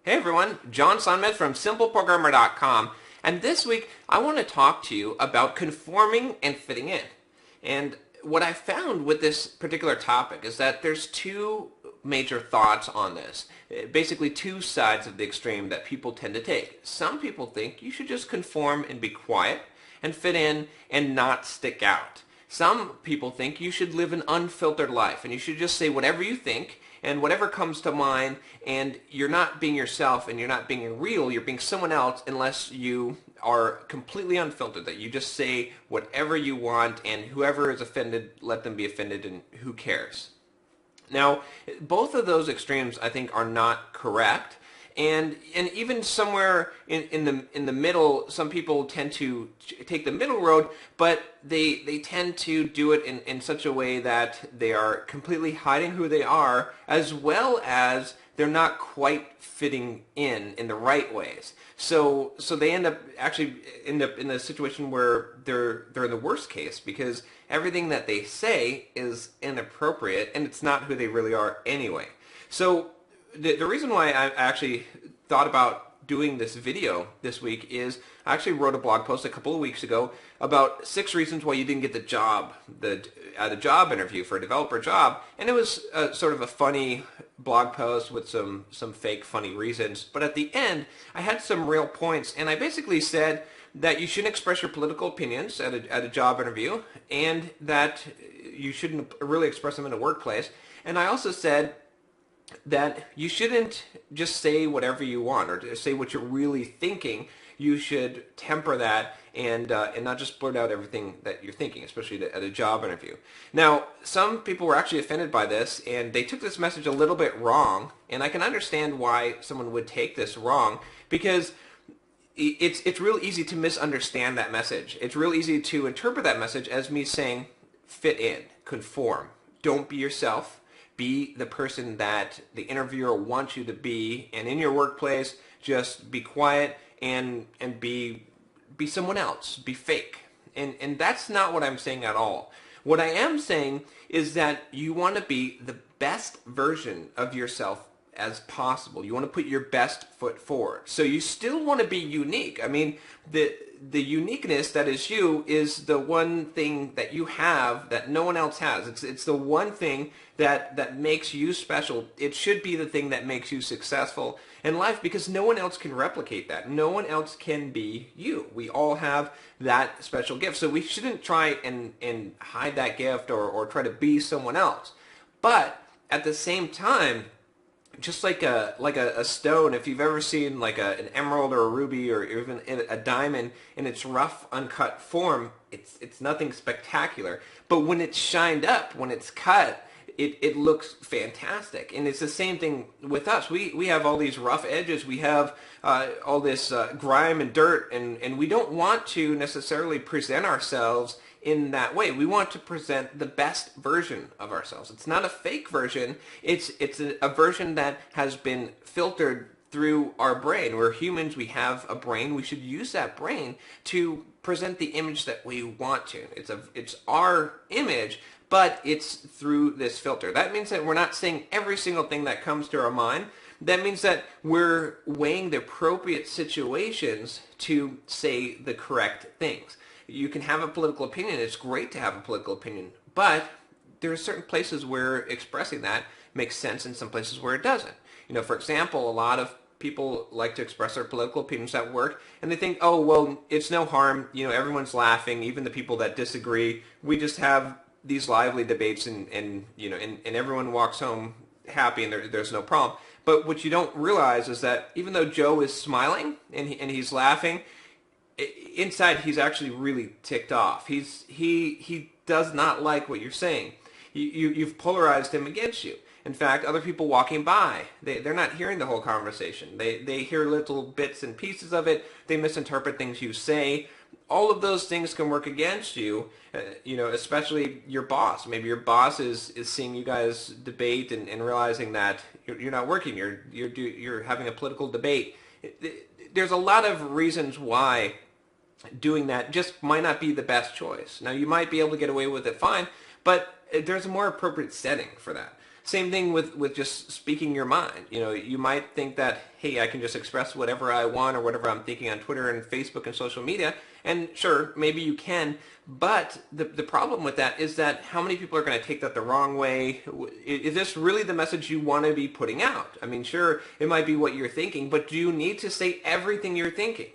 Hey everyone, John Sonmez from SimpleProgrammer.com, and this week I want to talk to you about conforming and fitting in. And what I found with this particular topic is that there's two major thoughts on this. Basically two sides of the extreme that people tend to take. Some people think you should just conform and be quiet and fit in and not stick out. Some people think you should live an unfiltered life and you should just say whatever you think and whatever comes to mind, and you're not being yourself and you're not being real, you're being someone else unless you are completely unfiltered, that you just say whatever you want and whoever is offended, let them be offended and who cares. Now, both of those extremes I think are not correct. And even somewhere in the middle, some people tend to take the middle road, but they tend to do it in such a way that they are completely hiding who they are, as well as they're not quite fitting in the right ways. So they end up in a situation where they're in the worst case because everything that they say is inappropriate and it's not who they really are anyway. So the reason why I actually thought about doing this video this week is I actually wrote a blog post a couple of weeks ago about 6 reasons why you didn't get the job, at a job interview for a developer job, and it was sort of a funny blog post with some fake funny reasons, but at the end I had some real points, and I basically said that you shouldn't express your political opinions at a job interview, and that you shouldn't really express them in a workplace, and I also said that you shouldn't just say whatever you want or say what you're really thinking. You should temper that and not just blurt out everything that you're thinking, especially at a job interview. Now, some people were actually offended by this, and they took this message a little bit wrong, and I can understand why someone would take this wrong, because it's real easy to misunderstand that message. It's real easy to interpret that message as me saying, fit in, conform, don't be yourself. Be the person that the interviewer wants you to be, and in your workplace, just be quiet and be someone else, be fake. And that's not what I'm saying at all. What I am saying is that you want to be the best version of yourself as possible. You want to put your best foot forward. So you still want to be unique. I mean, the uniqueness that is you is the one thing that you have that no one else has. It's the one thing that makes you special. It should be the thing that makes you successful in life, because no one else can replicate that. No one else can be you. We all have that special gift. So we shouldn't try and hide that gift or try to be someone else. But at the same time, just like a stone, if you've ever seen like an emerald or a ruby or even a diamond in its rough, uncut form, it's nothing spectacular. But when it's shined up, when it's cut, it looks fantastic. And it's the same thing with us. We have all these rough edges. We have all this grime and dirt, and we don't want to necessarily present ourselves in that way. We want to present the best version of ourselves. It's not a fake version. It's a version that has been filtered through our brain. We're humans. We have a brain. We should use that brain to present the image that we want to. It's our image, but it's through this filter. That means that we're not saying every single thing that comes to our mind. That means that we're weighing the appropriate situations to say the correct things. You can have a political opinion. It's great to have a political opinion, but there are certain places where expressing that makes sense and some places where it doesn't. You know, for example, a lot of people like to express their political opinions at work, and they think, oh, well, it's no harm. You know, everyone's laughing, even the people that disagree. We just have these lively debates, and you know, and everyone walks home happy, and there's no problem. But what you don't realize is that even though Joe is smiling and he's laughing, inside he's actually really ticked off. He does not like what you're saying. You've polarized him against you. In fact, other people walking by, they're not hearing the whole conversation. They hear little bits and pieces of it. They misinterpret things you say. All of those things can work against you, you know, especially your boss. Maybe your boss is seeing you guys debate and realizing that you're not working. You're having a political debate. There's a lot of reasons why doing that just might not be the best choice. Now, you might be able to get away with it fine, but there's a more appropriate setting for that. Same thing with just speaking your mind. You know, you might think that, hey, I can just express whatever I want or whatever I'm thinking on Twitter and Facebook and social media. And sure, maybe you can, but the problem with that is that how many people are going to take that the wrong way? Is this really the message you want to be putting out? I mean, sure, it might be what you're thinking, but do you need to say everything you're thinking?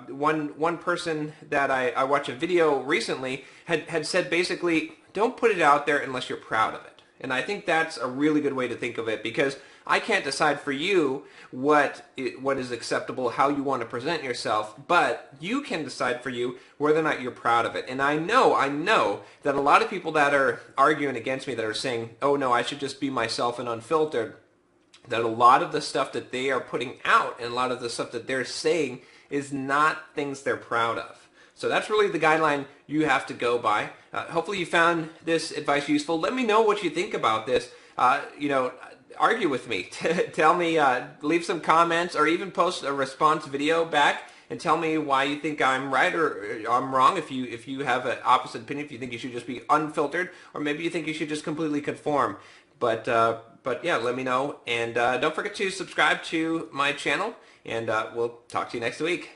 One person that I watched a video recently had said basically, don't put it out there unless you're proud of it. And I think that's a really good way to think of it, because I can't decide for you what is acceptable, how you want to present yourself, but you can decide for you whether or not you're proud of it. And I know that a lot of people that are arguing against me, that are saying, oh no, I should just be myself and unfiltered, that a lot of the stuff that they are putting out and a lot of the stuff that they're saying is not things they're proud of. So that's really the guideline you have to go by. Hopefully you found this advice useful. Let me know what you think about this. Argue with me. Tell me, leave some comments, or even post a response video back and tell me why you think I'm right or I'm wrong. If you have an opposite opinion, if you think you should just be unfiltered, or maybe you think you should just completely conform. But yeah, let me know. And don't forget to subscribe to my channel, and we'll talk to you next week.